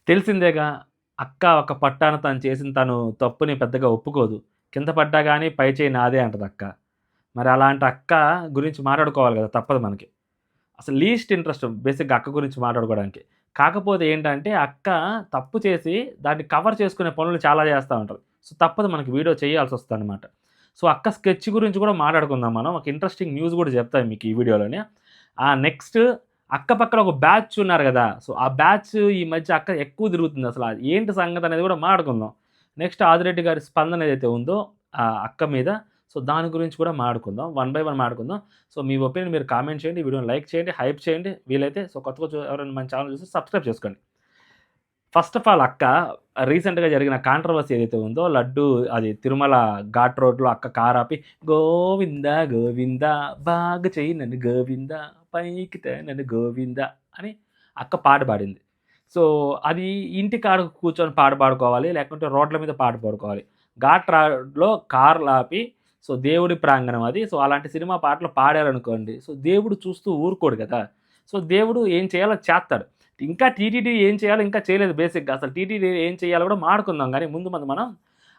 తెలిసిందేగా అక్క ఒక పట్టాన తను చేసిన తప్పుని పెద్దగా ఒప్పుకోదు. కింద పడ్డా గాని పై చేయి నాదే అంటదక్క. మరి అలాంటి అక్క గురించి మాట్లాడుకోవాలి గదా! తప్పదు మనకి. అసలు లీస్ట్ ఇంట్రెస్ట్ బేసిక్‌గా అక్క గురించి మాట్లాడుకోవడానికి. కాకపోతే ఏంటంటే అక్క తప్పు చేసి దాన్ని కవర్ చేసుకునే పనులు చాలా చేస్తా ఉంటది. సో, తప్పదు మనకి వీడియో చేయాల్సొస్తదనమాట. సో, అక్క స్కెచ్ గురించి కూడా మాట్లాడుకుందాం మనం. ఒక ఇంట్రెస్టింగ్ న్యూస్ గూడా చెప్తా మీకు ఈ వీడియోలోనే. నెక్స్ట్ అక్క పక్కన ఒక బ్యాచ్ ఉన్నారు గదా! సో, ఆ బ్యాచ్ ఈ మధ్య అక్క ఎక్కువ తిరుగుతుందసల. ఏంటి సంగతనేది గూడా మాట్లాడుకుందాం. నెక్స్ట్ ఆదిరెడ్డి గారి స్పందన ఏదైతే ఉందో అక్క మీద, సో, దాని గురించి కూడా మాట్లాడుకుందాం. వన్ బై వన్ మాట్లాడుకుందాం. సో, మీ ఒపీనియన్ మీరు కామెంట్ చేయండి. వీడియోని లైక్ చేయండి, హైప్ చేయండి వీలైతే. సో, కొత్తగా ఎవరైనా మన ఛానల్ చూస్తే సబ్స్క్రైబ్ చేసుకోండి. ఫస్ట్ ఆఫ్ ఆల్ అక్క రీసెంట్‌గా జరిగిన కాంట్రోవర్సీ ఏదైతే ఉందో లడ్డు అది తిరుమల ఘాట్ రోడ్‌లో అక్క కారాపి గోవింద గోవింద బాగా చెయ్యి నన్ను గోవింద పైకి తే నన్ను గోవింద అని అక్క పాట పాడింది. సో, అది ఇంటి కాడ కూర్చొని పాట పాడుకోవాలి. లేకుంటే రోడ్ల మీద పాట పాడుకోవాలి. ఘాట్ రోడ్‌లో కార్లాపి సో, దేవుడి ప్రాంగణం అది. సో, అలాంటి సినిమా పాటలు పాడారనుకోండి. సో, దేవుడు చూస్తూ ఊరుకోడు గదా! సో, దేవుడు ఏం చేయాలో చేత్తాడు. ఇంకా టీటీడీ ఏం చేయాలో ఇంకా చేయలేదు బేసిక్‌గా. అసలు టీటీడీ ఏం చేయాలో కూడా మాడుకుందాం గానీ, ముందు మనం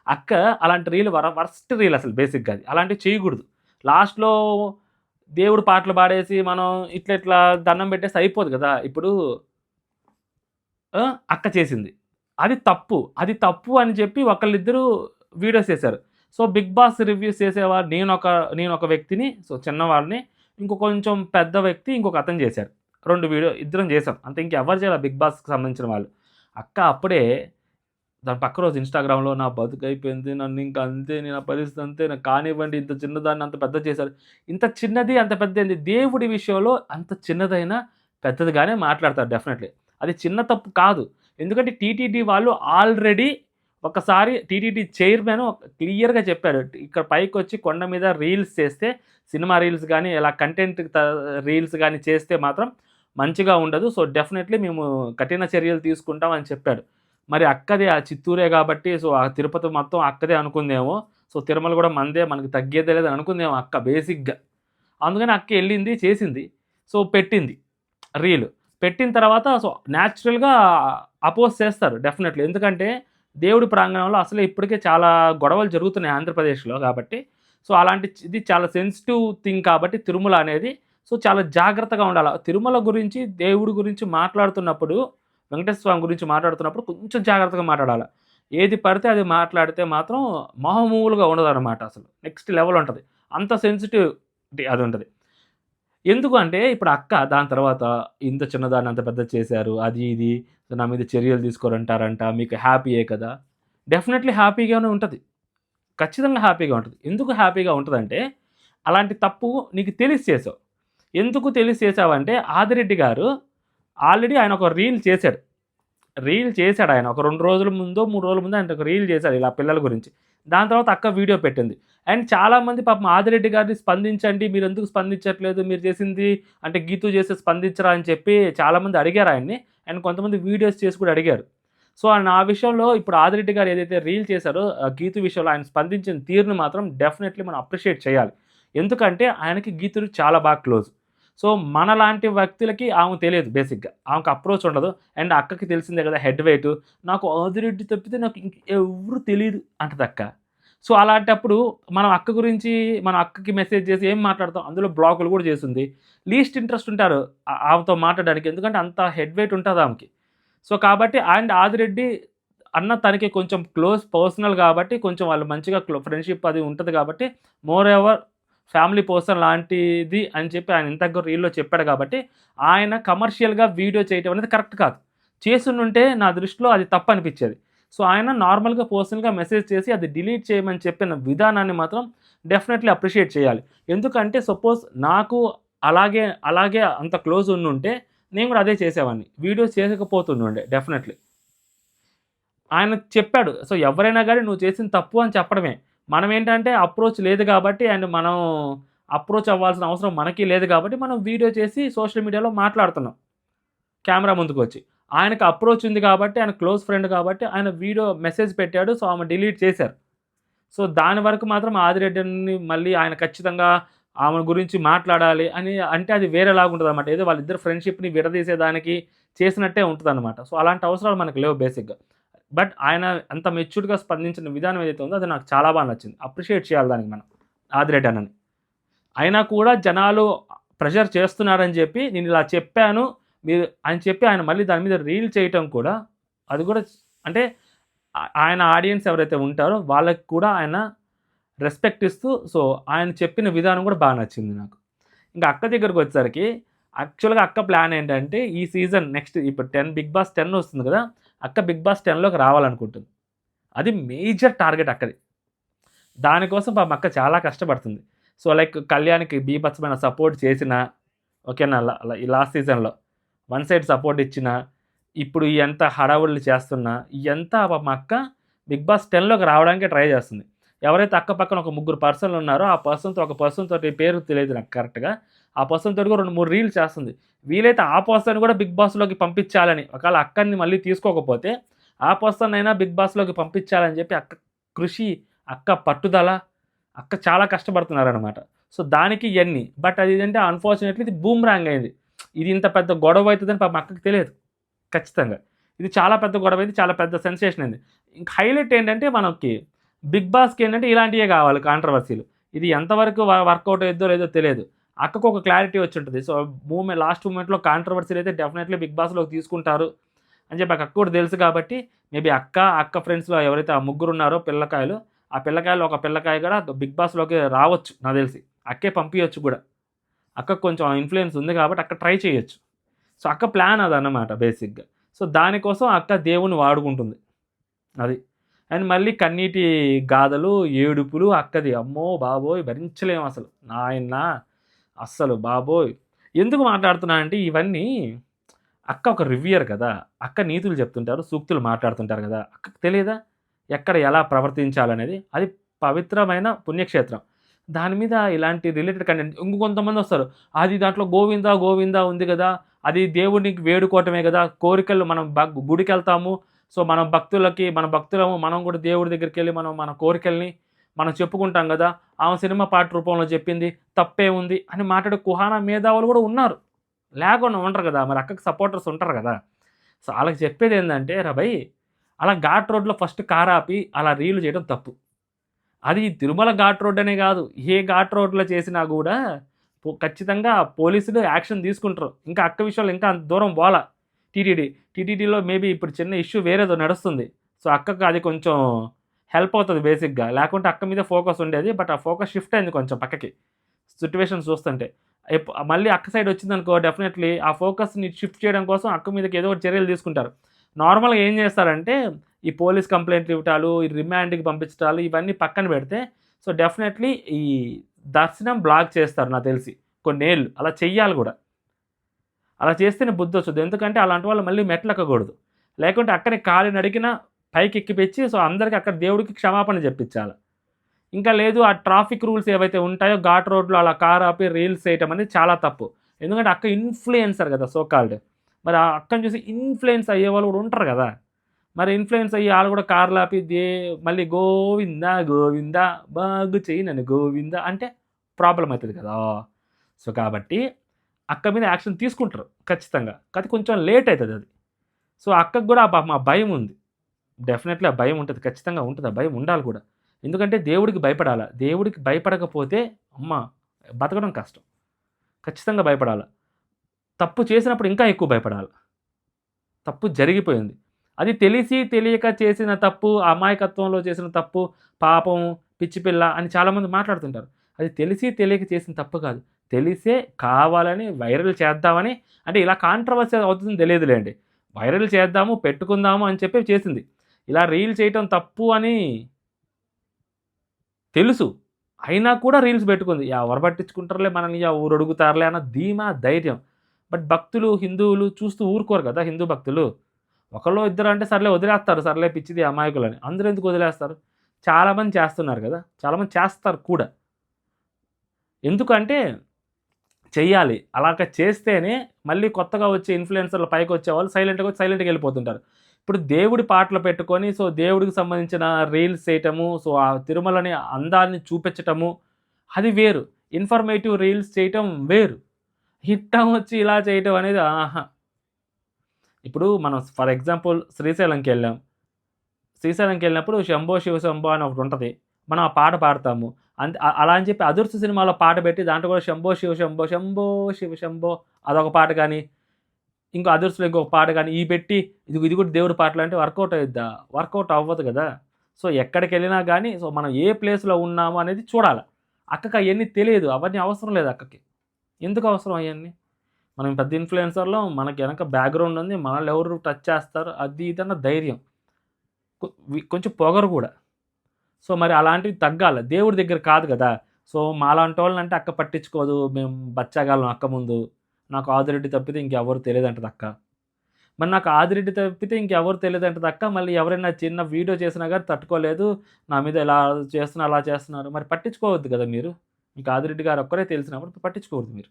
అక్క అలాంటి రీల్ వరస్ట్ రీల్ అసలు బేసిక్‌గా అది. అలాంటివి చేయకూడదు. లాస్ట్‌లో దేవుడు పాటలు పాడేసి మనం ఇట్లా దండం పెట్టేస్తే అయిపోదు గదా! ఇప్పుడు అక్క చేసింది. అది తప్పు. అది తప్పు అని చెప్పి ఒకళ్ళిద్దరు వీడియోస్ చేశారు. సో, 'బిగ్ బాస్' రివ్యూస్ చేసేవారు నేనొక వ్యక్తిని, సో, చిన్నవాడిని. కొంచెం పెద్ద వ్యక్తి ఇంకొక అతను చేశారు. 2 వీడియో ఇద్దరం చేసాం. అంతే ఇంకెవ్వరు చేయల 'బిగ్ బాస్'కి సంబంధించిన వాళ్ళు. అక్క అప్పుడే దాని పక్క రోజు ఇన్‌స్టాగ్రామ్‌లో నా బతుకయిపోయింది. నన్నింక అంతే నా పరిస్థితి అంతే. నాకు కానివ్వండి ఇంత చిన్నదాన్ని అంత పెద్దది చేశారు. ఇంత చిన్నది అంత పెద్దయింది. దేవుడి విషయంలో అంత చిన్నదైనా పెద్దదిగానే మాట్లాడతారు డెఫినెట్‌లీ. అది చిన్న తప్పు కాదు. ఎందుకంటే టీటీడీ వాళ్ళు ఆల్రెడీ ఒకసారి టీటీడీ చైర్మన్ క్లియర్‌గా చెప్పారు. ఇక్కడ పైకొచ్చి కొండ మీద రీల్స్ చేస్తే సినిమా రీల్స్ గాని, ఇలా కంటెంట్ రీల్స్ గాని చేస్తే మాత్రం మంచిగా ఉండదు. సో, డెఫినెట్‌లీ మేము కఠిన చర్యలు తీసుకుంటాం అని చెప్పాడు. మరి అక్కది ఆ చిత్తూరే గాబట్టి సో, ఆ తిరుపతి మొత్తం అక్కదే అనుకుందేమో. సో, తిరుమల గూడా మనదే మనకు తగ్గేదే లేదని అనుకుందేమో అక్క బేసిక్‌గా. అందుకని అక్క ఎళ్ళింది, చేసింది. సో, పెట్టింది రీల్. పెట్టిన తర్వాత సో, న్యాచురల్‌గా అపోజ్ చేస్తారు డెఫినెట్‌లీ. ఎందుకంటే దేవుడి ప్రాంగణంలో అసలే ఇప్పటికే చాలా గొడవలు జరుగుతున్నాయి ఆంధ్రప్రదేశ్‌లో గాబట్టి. సో, అలాంటి ఇది చాలా సెన్సిటివ్ థింగ్ కాబట్టి తిరుమల అనేది. సో, చాలా జాగ్రత్తగా ఉండాల. తిరుమల గురించి, దేవుడి గురించి మాట్లాడుతున్నప్పుడు వెంకటేశ్వర స్వామి గురించి మాట్లాడుతున్నప్పుడు కొంచెం జాగ్రత్తగా మాట్లాడాల. ఏది పడితే అది మాట్లాడితే మాత్రం మామూలుగా ఉండదనమాట అసలు. నెక్స్ట్ లెవెల్ ఉంటది. అంత సెన్సిటివిటీ అదుంటది. ఎందుకు అంటే ఇప్పుడు అక్క దాని తర్వాత ఇంత చిన్నదాన్ని అంత పెద్దది చేశారు. అది ఇది నా మీద చర్యలు తీసుకోరంటారంట. మీకు హ్యాపీయే కదా! డెఫినెట్‌లీ హ్యాపీగానే ఉంటది. ఖచ్చితంగా హ్యాపీగా ఉంటది. ఎందుకు హ్యాపీగా ఉంటదంటే అలాంటి తప్పు నీకు తెలిసి చేసావు. ఎందుకు తెలిసి చేసావంటే ఆదిరెడ్డి గారు ఆల్రెడీ ఆయన ఒక రీల్ చేశాడు. రీల్ చేశాడాయన. ఒక 2 రోజుల ముందో, 3 రోజుల ముందో ఆయన ఒక రీల్ చేశాడు ఇలా పిల్లల గురించి. దాని తర్వాత అక్క వీడియో పెట్టింది. అండ్ చాలామంది పాపం ఆదిరెడ్డి గారిని స్పందించండి. మీరెందుకు స్పందించట్లేదు? మీరు చేసింది అంటే గీతు చేస్తే స్పందించరా అని చెప్పి చాలామంది అడిగారు ఆయన్ని. అండ్ కొంతమంది వీడియోస్ చేసి కూడా అడిగారు. సో, నా విషయంలో ఇప్పుడు ఆదిరెడ్డి గారు ఏదైతే రీల్ చేశారో గీతు విషయంలో ఆయన స్పందించిన తీరును మాత్రం డెఫినెట్‌లీ మనం అప్రిషియేట్ చేయాలి. ఎందుకంటే ఆయనకి గీతుడు చాలా బాగా క్లోజ్. సో, మనలాంటి వ్యక్తులకి ఆమెకు తెలియదు బేసిక్‌గా. ఆమెకు అప్రోచ్ ఉండదు. అండ్ అక్కకి తెలిసిందే కదా! Head weight. నాకు ఆదిరెడ్డి తప్పితే నాకు ఎవరు తెలీదు అంటదక్క. సో, అలాంటప్పుడు మనం అక్కకి మెసేజ్ చేసి ఏం మాట్లాడతాం? అందులో బ్లాకులు కూడా చేసుంది. లీస్ట్ ఇంట్రెస్ట్ ఉంటారు ఆమెతో మాట్లాడడానికి. ఎందుకంటే అంత హెడ్ వెయిట్ ఉంటది ఆమెకి. సో, కాబట్టి అండ్ ఆదిరెడ్డి అన్న తనకి కొంచెం క్లోజ్ పర్సనల్ గాబట్టి కొంచెం వాళ్ళు మంచిగా ఫ్రెండ్‌షిప్ అది ఉంటది గాబట్టి మోర్ ఓవర్ ఫ్యామిలీ పర్సన్ లాంటిది అని చెప్పి ఆయన ఇంతకు రీల్‌లో చెప్పాడు గాబట్టి, ఆయన కమర్షియల్‌గా వీడియో చేయటం అనేది కరెక్ట్ కాదు. చేసుండుంటే నా దృష్టిలో అది తప్పనిపిచ్చేది. సో, ఆయన నార్మల్‌గా పర్సనల్‌గా మెసేజ్ చేసి అది డిలీట్ చేయమని చెప్పిన విధానాన్ని మాత్రం డెఫినెట్‌లీ అప్రిషియేట్ చేయాలి. ఎందుకంటే సపోజ్ నాకు అలాగే అంత క్లోజ్ ఉండుంటే నేను గూడా అదే చేసేవాడిని. వీడియోస్ చేయకపోతుండుండే డెఫినెట్‌లీ. ఆయన చెప్పాడు. సో, ఎవరైనా గాని నువ్వు చేసింది తప్పు అని చెప్పడమే. మనమేంటంటే అప్రోచ్ లేదు గాబట్టి అండ్ మనం అప్రోచ్ అవ్వాల్సిన అవసరం మనకి లేదు గాబట్టి మనం వీడియో చేసి సోషల్ మీడియాలో మాట్లాడుతున్నాం. కెమెరా ముందుకొచ్చి. ఆయనకి అప్రోచ్ ఉంది గాబట్టి ఆయన క్లోజ్ ఫ్రెండ్ గాబట్టి ఆయన వీడియో మెసేజ్ పెట్టాడు. సో, ఆమె డిలీట్ చేశారు. సో, దాని వరకు మాత్రం ఆదిరెడ్డిని మళ్ళీ ఆయన ఖచ్చితంగా ఆమె గురించి మాట్లాడాలి అని అంటే అది వేరేలాగుంటదనమాట. ఏదో వాళ్ళిద్దరి ఫ్రెండ్‌షిప్‌ని విడదీసేదానికి చేసినట్టే ఉంటుందన్నమాట. సో అలాంటి అవసరాలు మనకు లేవు బేసిక్‌గా. బట్ ఆయన అంత మెచ్యూర్డ్‌గా స్పందించిన విధానం ఏదైతే ఉందో అది నాకు చాలా బాగా నచ్చింది. అప్రిషియేట్ చేయాలి దానికి మనం ఆదిరెడ్డి అన్నని. అయినా కూడా జనాలు ప్రెషర్ చేస్తున్నారని చెప్పి నేను ఇలా చెప్పాను మీరు అని చెప్పి ఆయన మళ్ళీ దాని మీద రీల్ చేయటం కూడా అది కూడా అంటే ఆయన ఆడియన్స్ ఎవరైతే ఉంటారో వాళ్ళకి కూడా ఆయన రెస్పెక్ట్ ఇస్తూ సో ఆయన చెప్పిన విధానం కూడా బాగా నచ్చింది నాకు. ఇంకా అక్క దగ్గరికి వచ్చేసరికి యాక్చువల్‌గా అక్క ప్లాన్ ఏంటంటే ఈ సీజన్ నెక్స్ట్ ఇప్పుడు 10 బిగ్ బాస్ 10 వస్తుంది కదా! అక్క బిగ్ బాస్ 10లోకి రావాలనుకుంటుంది. అది మేజర్ టార్గెట్ అక్కది. దానికోసం పాపం అక్క చాలా కష్టపడుతుంది. సో, లైక్ కళ్యాణ్‌కి బీభత్సమైన సపోర్ట్ చేసినా, ఓకేనా ఈ లాస్ట్ సీజన్‌లో వన్ సైడ్ సపోర్ట్ ఇచ్చినా, ఇప్పుడు ఇయంతా హడావుడులు చేస్తున్నా, ఇయంతా పాపం అక్క బిగ్ బాస్ 10లోకి రావడానికే ట్రై చేస్తుంది. ఎవరైతే అక్క పక్కన ఒక ముగ్గురు పర్సన్‌లు ఉన్నారో, ఆ పర్సన్‌తో ఒక పర్సన్ తోటి పేరు తెలియదు నాకు కరెక్ట్‌గా. ఆ పర్సన్ తోటి కూడా 2, 3 రీల్స్ చేస్తుంది. వీలైతే ఆ పర్సన్ కూడా బిగ్ బాస్‌లోకి పంపించాలని. ఒకవేళ అక్కని మళ్ళీ తీసుకోకపోతే, ఆ పర్సన్ అయినా బిగ్ బాస్‌లోకి పంపించాలని చెప్పి అక్క కృషి, అక్క పట్టుదల, అక్క చాలా కష్టపడుతున్నారనమాట. సో, దానికి ఇయన్నీ. బట్ అదేంటంటే అన్‌ఫార్చునేట్‌లీ ఇది బూమ్‌రాంగ్ అయింది. ఇది ఇంత పెద్ద గొడవ అయితదని పాపం అక్కకి తెలియదు. ఖచ్చితంగా. ఇది చాలా పెద్ద గొడవైంది. చాలా పెద్ద సెన్సేషన్ అయింది. ఇంక హైలైట్ ఏంటంటే మనకి బిగ్ బాస్‌కి ఏంటంటే ఇలాంటియే కావాలి కాంట్రోవర్సీలు. ఇది ఎంతవరకు వర్కౌట్ అయిద్దో లేదో తెలియదు. అక్కకు ఒక క్లారిటీ వచ్చుంటది. సో, లాస్ట్ మూమెంట్‌లో కాంట్రోవర్సీలు అయితే డెఫినెట్‌లీ బిగ్ బాస్‌లోకి తీసుకుంటారు అని చెప్పి అక్కకు కూడా తెలుసు కాబట్టి మేబీ అక్క ఫ్రెండ్స్‌లో ఎవరైతే ఆ ముగ్గురున్నారో పిల్లకాయలు, ఆ పిల్లకాయలో ఒక పిల్లకాయ కూడా బిగ్ బాస్‌లోకి రావచ్చు నాకు తెలిసి. అక్కే పంపియొచ్చు కూడా. అక్కకు కొంచెం ఇన్‌ఫ్లూయెన్స్ ఉంది కాబట్టి అక్క ట్రై చేయొచ్చు. సో, అక్క ప్లాన్ అదన్నమాట బేసిక్‌గా. సో, దానికోసం అక్క దేవుడిని వాడుకుంటుంది. అది. అండ్ మళ్ళీ కన్నీటి గాథలు, ఏడుపులు అక్కది. అమ్మో బాబోయ్! భరించలేమసలు. నాయనా! అస్సలు బాబోయ్! ఎందుకు మాట్లాడుతున్నానంటే ఇవన్నీ అక్క ఒక రివ్యూయర్ కదా! అక్క నీతులు చెప్తుంటారు, సూక్తులు మాట్లాడుతుంటారు కదా! అక్కకి తెలీదా? ఎక్కడ ఎలా ప్రవర్తించాలనేది? అది పవిత్రమైన పుణ్యక్షేత్రం. దాని మీద ఇలాంటి రిలేటెడ్ కంటెంట్ ఇంకొంతమందొస్తారు. అది దాంట్లో గోవిందా, గోవిందా ఉంది గదా! అది దేవుడికి వేడుకోవటమే గదా! కోరికలు మనం గుడికెళ్తాము. సో, మన భక్తులము మనం గూడా దేవుడి దగ్గరికెళ్ళి మన కోరికల్ని మనం చెప్పుకుంటాం గదా! ఆమె సినిమా పాట రూపంలో చెప్పింది. తప్పేముంది అని మాట్లాడే కుహానా మేధావులు గూడా ఉన్నారు. లేకుండా ఉండరు గదా! మరి అక్కకి సపోర్టర్స్ ఉంటారు గదా! సో, ఆళ్ళకి చెప్పేదేందంటే, "అరె భయ్! అలా ఘాట్ రోడ్‌లో ఫస్ట్ కారాపి అలా రీల్ చేయడం తప్పు. అది తిరుమల ఘాట్ రోడ్ అనే గాదు. ఏ ఘాట్ రోడ్‌లో చేసినా గూడా ఖచ్చితంగా పోలీసులు యాక్షన్ తీసుకుంటారు. ఇంకా అక్క విషయంలో ఇంకా అంత దూరం పోలా టీటీడీ. టీటీడీలో మేబీ ఇప్పుడు చిన్న ఇష్యూ వేరేదో నడుస్తుంది. సో, అక్కకి అది కొంచెం హెల్ప్ అవుతది బేసిక్‌గా. లేకుంటే అక్క మీద ఫోకస్ ఉండేది. బట్ ఆ ఫోకస్ షిఫ్ట్ అయింది కొంచెం పక్కకి. సిట్యుయేషన్ చూస్తుంటే. మళ్ళీ అక్క సైడ్ వచ్చిందనుకో డెఫినెట్‌లీ ఆ ఫోకస్‌ని షిఫ్ట్ చేయడం కోసం అక్క మీదకి ఏదో ఒకటి చర్యలు తీసుకుంటారు. నార్మల్‌గా ఏం చేస్తారంటే ఈ పోలీస్ కంప్లెయింట్లు ఇవ్వటాలు, ఈ రిమాండ్‌కి పంపించటాలు ఇవన్నీ పక్కన పెడితే సో, డెఫినెట్‌లీ ఈ దర్శనం బ్లాక్ చేస్తారు నాకు తెలిసి. కొన్నేళ్ళు. అలా చెయ్యాలి గూడా. అలా చేస్తేనే బుద్ధొచ్చుద్ది. ఎందుకంటే అలాంటి వాళ్ళు మళ్ళీ మెట్లెక్కకూడదు. లేకుంటే అక్కడే కాలు నడికినా పైకెక్కిపిచ్చి సో, అందరికి అక్కడ దేవుడికి క్షమాపణ జెప్పించాల. ఇంకా లేదు ఆ ట్రాఫిక్ రూల్స్ ఏవైతే ఉంటాయో ఘాట్ రోడ్‌లో అలా కార్ ఆపి రీల్స్ చేయటం అనేది చాలా తప్పు. ఎందుకంటే అక్క ఇన్‌ఫ్లుయెన్సర్ గదా! So called. మరి ఆ అక్కని చూసి ఇన్‌ఫ్లుయెన్స్ అయ్యేవాళ్ళు గూడా ఉంటారు గదా! మరి ఇన్‌ఫ్లుయెన్స్ అయ్యి ఆళ్ళు గూడా కార్‌లాపి మళ్ళీ గోవింద గోవింద బాగు చెయ్యి నన్ను గోవింద అంటే ప్రాబ్లమ్ అయితది కదా! సో, కాబట్టి అక్క మీద యాక్షన్ తీసుకుంటారు ఖచ్చితంగా. కాతే కొంచెం లేట్ అయితదది. సో, అక్కకి గూడా పాపం ఆ భయముంది. డెఫినెట్‌లీ ఆ భయం ఉంటది. ఖచ్చితంగా ఉంటది. ఆ భయం ఉండాలి కూడా. ఎందుకంటే దేవుడికి భయపడాల. దేవుడికి భయపడకపోతే అమ్మ బతకడం కష్టం. ఖచ్చితంగా భయపడాల. తప్పు చేసినప్పుడు ఇంకా ఎక్కువ భయపడాల. తప్పు జరిగిపోయింది. అది తెలిసి తెలియక చేసిన తప్పు, అమాయకత్వంలో చేసిన తప్పు, పాపం, పిచ్చి పిల్ల అని చాలామంది మాట్లాడుతుంటారు. అది తెలిసి తెలియక చేసిన తప్పు కాదు. తెలిసే కావాలని వైరల్ చేద్దామని అంటే ఇలా కాంట్రోవర్సీ అవుతుందని తెలియదులెండి. వైరల్ చేద్దాము, పెట్టుకుందాము అని చెప్పి చేసింది. ఇలా రీల్ చేయటం తప్పు అని తెలుసు. అయినా కూడా రీల్స్ పెట్టుకుంది. ఎవరు పట్టించుకుంటారులే మనల్ని ఎవరు అడుగుతారులే అన్న ధీమా, ధైర్యం. బట్ భక్తులు, హిందువులు చూస్తూ ఊరుకోరు కదా! హిందూ భక్తులు. ఒకళ్ళో ఇద్దరో అంటే సర్లే వదిలేస్తారు. సర్లే పిచ్చిది అమాయకులని. అందరూ ఎందుకు వదిలేస్తారు? చాలామంది చేస్తున్నారు కదా! చాలామంది చేస్తారు కూడా. ఎందుకంటే చెయ్యాలి. అలాగ చేస్తేనే మళ్ళీ కొత్తగా వచ్చే ఇన్‌ఫ్లుయెన్సర్‌లు పైకొచ్చేవాళ్ళు సైలెంట్‌గా వచ్చి సైలెంట్‌గా ఎళ్ళిపోతుంటారు. ఇప్పుడు దేవుడి పాటలు పెట్టుకొని సో, దేవుడికి సంబంధించిన రీల్స్ చేయటము, సో, ఆ తిరుమలని అందాన్ని చూపించటము అది వేరు. ఇన్ఫర్మేటివ్ రీల్స్ చేయటం వేరు. హిట్టం వచ్చి ఇలా చేయటం అనేది ఆహా! ఇప్పుడు మనం ఫర్ ఎగ్జాంపుల్ శ్రీశైలంకి వెళ్ళాం. శ్రీశైలంకి వెళ్ళినప్పుడు 'శంభో శివ శంభో' అని ఒకటుంటది. మనం ఆ పాట పాడతాము. అలా అని చెప్పి 'అదుర్స్' సినిమాలో పాట పెట్టి దాంట్లో కూడా 'శంభో శివ శంభో శంభో శివ శంభో' అదొక పాట గాని, ఇంకో 'అదుర్స్‌లో' ఇంకొక పాట గాని ఇయి పెట్టి ఇది కూడా దేవుడి పాటలంటే వర్కౌట్ అయ్యిద్దా? వర్కౌట్ అవ్వదు గదా! సో, ఎక్కడికెళ్ళినా గానీ సో, మనం ఏ ప్లేస్‌లో ఉన్నాము అనేది చూడాల. అక్కకి అయన్నీ తెలియదు. అవన్నీ అవసరం లేదు అక్కకి. ఎందుకు అవసరం అయన్నీ? మనం పెద్ద ఇన్‌ఫ్లుయెన్సర్‌లం. మనకి ఎనక బ్యాక్‌గ్రౌండ్ ఉంది. మనల్ని ఎవరు టచ్ చేస్తారు అది ఇది అన్న ధైర్యం. కొంచెం పొగరు గూడా. సో, మరి అలాంటివి తగ్గాల. దేవుడి దగ్గర కాదు గదా! సో, మాలాంటోళ్ళనంటే అక్క పట్టించుకోదు. మేము బచ్చాగాళ్ళం అక్క ముందు. నాకు ఆదిరెడ్డి తప్పితే ఇంకెవ్వరు తెలీదంటదక్క. మరి నాకు ఆదిరెడ్డి తప్పితే ఇంకెవరు తెలీదంటదక్క. మళ్ళీ ఎవరైనా చిన్న వీడియో చేసినా గాని తట్టుకోలేదు. నా మీద ఇలా చేస్తున్నారు, అలా చేస్తున్నారు. మరి పట్టించుకోవద్దు గదా మీరు. మీకు ఆదిరెడ్డి గారు ఒక్కరే తెలిసినప్పుడు పట్టించుకోవద్దు మీరు.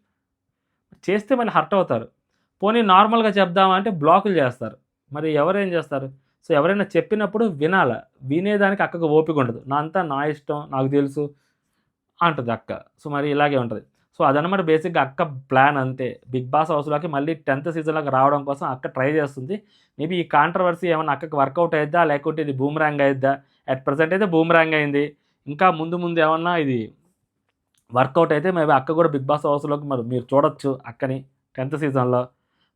చేస్తే మళ్ళీ హర్ట్ అవుతారు. పోనీ నార్మల్‌గా చెప్దామా అంటే బ్లాకులు జేస్తారు. మరి ఎవరేం జేస్తారు? సో, ఎవరైనా చెప్పినప్పుడు వినాల. వినేదానికి అక్కకు ఓపికుండదు. అంతా నా ఇష్టం, నాకు తెలుసు అంటది అక్క. సో, మరి ఇలాగే ఉంటది. సో, అదనమాట బేసిక్‌గా అక్క ప్లాన్ అంతే. 'బిగ్ బాస్' హౌస్‌లోకి మళ్ళీ 10థ్ సీజన్‌లోకి రావడం కోసం అక్క ట్రై చేస్తుంది. మేబీ ఈ కాంట్రవర్సీ ఏమన్నా అక్కకి వర్కౌట్ అయ్యిద్దా? లేకుంటే ఇది బూమరాంగ్ అయ్యిద్దా? అట్ ప్రెజెంట్ అయితే బూమరాంగ్ అయింది. ఇంకా ముందు ముందు ఏమన్నా ఇది వర్కౌట్ అయితే మేబీ అక్క కూడా 'బిగ్ బాస్' హౌస్‌లోకి మరి మీరు చూడొచ్చు అక్కని 10థ్ సీజన్‌లో.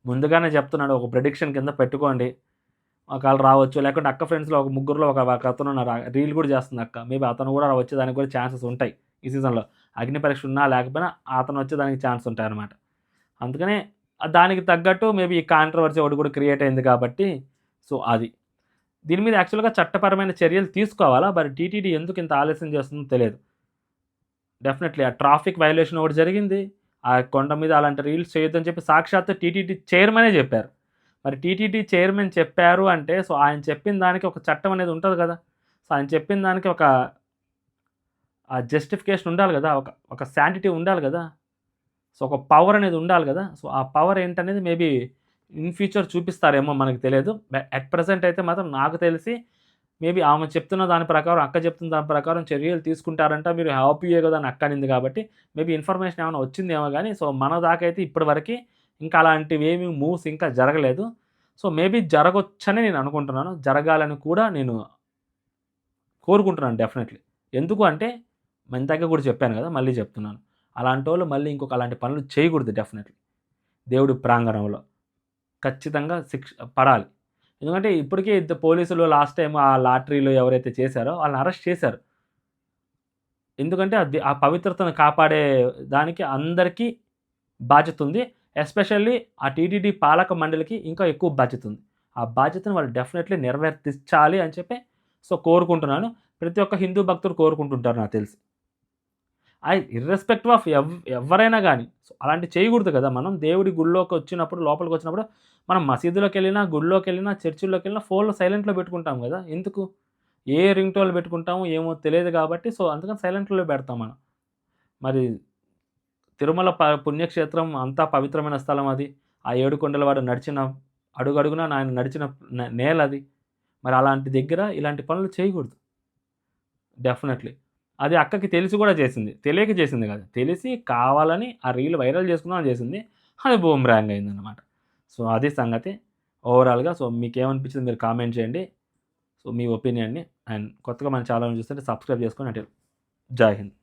ముందుగానే చెప్తున్నాను. ఒక ప్రిడిక్షన్ కింద పెట్టుకోండి. ఒకవేళ రావచ్చు. లేకుంటే అక్క ఫ్రెండ్స్‌లో ఒక ముగ్గురులో ఒకతనున్నారు. రీల్ కూడా చేస్తుంది అక్క. మేబీ అతను కూడా వచ్చేదానికి కూడా ఛాన్సెస్ ఉంటాయి ఈ సీజన్‌లో. అగ్ని పరీక్ష ఉన్నా లేకపోయినా అతను వచ్చేదానికి ఛాన్స్ ఉంటాయన్నమాట. అందుకనే దానికి తగ్గట్టు మేబీ ఈ కాంట్రవర్సీ ఒకటి కూడా క్రియేట్ అయింది కాబట్టి సో, అది. దీని మీద యాక్చువల్‌గా చట్టపరమైన చర్యలు తీసుకోవాలా? మరి టీటీడీ ఎందుకు ఇంత ఆలస్యం చేస్తుందో తెలియదు. డెఫినెట్‌లీ ఆ ట్రాఫిక్ వయలేషన్ ఒకటి జరిగింది. ఆ కొండ మీద అలాంటి రీల్స్ చేయొద్దని చెప్పి సాక్షాత్తు టీటీడీ చైర్మనే చెప్పారు. మరి టీటీడీ చైర్మన్ చెప్పారు అంటే సో, ఆయన చెప్పిన దానికి ఒక చట్టం అనేది ఉంటది కదా! సో, ఆయన చెప్పిన దానికి ఒక జస్టిఫికేషన్ ఉండాలి గదా! ఒక శాంటిటీ ఉండాలి గదా! సో, ఒక పవర్ అనేది ఉండాలి గదా! సో, ఆ పవర్ ఏంటనేది మేబీ ఇన్ ఫ్యూచర్ చూపిస్తారేమో మనకు తెలియదు. అట్ ప్రెజెంట్ అయితే మాత్రం నాకు తెలిసి మేబీ ఆమె చెప్తున్న దాని ప్రకారం, అక్క చెప్తున్న దాని ప్రకారం చర్యలు తీసుకుంటారంట. మీరు హ్యాపీయే గదా! అని అక్క అనింది కాబట్టి మేబీ ఇన్ఫర్మేషన్ ఏమైనా వచ్చిందేమో గానీ సో, మన దాకా అయితే ఇప్పటి వరకి ఇంకా అలాంటివేమి మూవ్స్ ఇంకా జరగలేదు. సో, మేబీ జరగొచ్చని నేను అనుకుంటున్నాను. జరగాలని కూడా నేను కోరుకుంటున్నాను డెఫినెట్‌లీ. ఎందుకు అంటే ఇందాక కూడా చెప్పాను గదా! మళ్ళీ చెప్తున్నాను. అలాంటోళ్ళు మళ్ళీ ఇంకొక అలాంటి పనులు చేయకూడదు డెఫినెట్‌లీ. దేవుడి ప్రాంగణంలో. ఖచ్చితంగా శిక్ష పడాలి. ఎందుకంటే ఇప్పటికే ఇద్దరు పోలీసులు లాస్ట్ టైమ్ ఆ లాటరీలో ఎవరైతే చేశారో వాళ్ళని అరెస్ట్ చేశారు. ఎందుకంటే ఆ పవిత్రతను కాపాడే దానికి అందరికీ బాధ్యతుంది. ఎస్పెషల్లీ ఆ టీటీడీ పాలక మండలికి ఇంకా ఎక్కువ బాధ్యతుంది. ఆ బాధ్యతను వాళ్ళు డెఫినెట్‌లీ నెరవేర్తించాలి అని చెప్పి సో, కోరుకుంటున్నాను. ప్రతి ఒక్క హిందూ భక్తుడు కోరుకుంటుంటారు నాకు తెలిసి. ఇర్రెస్పెక్టివ్ ఆఫ్ ఎవ్వరైనా గాని అలాంటివి చేయకూడదు కదా! మనం దేవుడి గుడిలోకొచ్చినప్పుడు, లోపలికొచ్చినప్పుడు మనం మసీదులోకెళ్ళినా, గుడిలోకెళ్ళినా, చర్చిల్లోకెళ్ళినా ఫోన్‌లు సైలెంట్‌లో పెట్టుకుంటాం గదా! ఎందుకు? ఏ రింగ్‌టోన్‌లు పెట్టుకుంటామో ఏమో తెలియదు కాబట్టి సో, అందుకని సైలెంట్‌లో పెడతాం మనం. మరి తిరుమల పుణ్యక్షేత్రం అంతా పవిత్రమైన స్థలం అది. ఆ ఏడుకొండలవాడు నడిచిన అడుగడుగున ఆయన నడిచిన నేలది. మరి అలాంటి దగ్గర ఇలాంటి పనులు చేయకూడదు. డెఫినెట్‌లీ. అది అక్కకి తెలిసి గూడా చేసింది. తెలియక చేసింది గాదు. తెలిసి కావాలని ఆ రీల్ వైరల్ చేసుకుందామని చేసింది. అది బూమరాంగ్ అయిందనమాట. సో, అది సంగతి. ఓవరాల్‌గా సో, మీకేమనిపించిందో మీరు కామెంట్ చేయండి. So, me ఒపీనియన్‌ని. అండ్ కొత్తగా మన ఛానెల్‌ని చూస్తుంటే సబ్స్క్రైబ్ చేసుకొని జై హింద్.